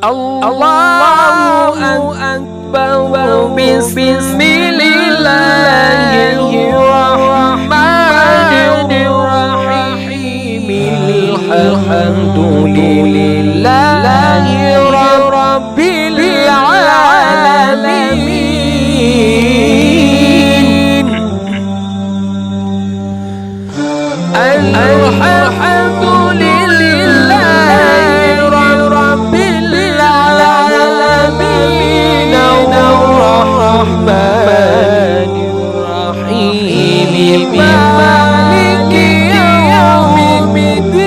Allahu Akbar. Bismillahirrahmanirrahim. Alhamdulillahi rabbil alamin. Alhamdulillahi rabbil alamin. Ar-Rahmanir Rahim. Maliki yawmiddin.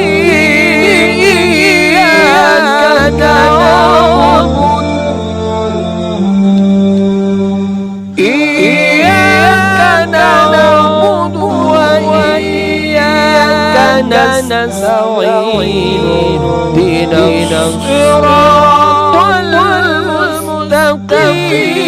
Iyyaka na'budu wa iyyaka nasta'in. Ihdinas siratal mustaqim.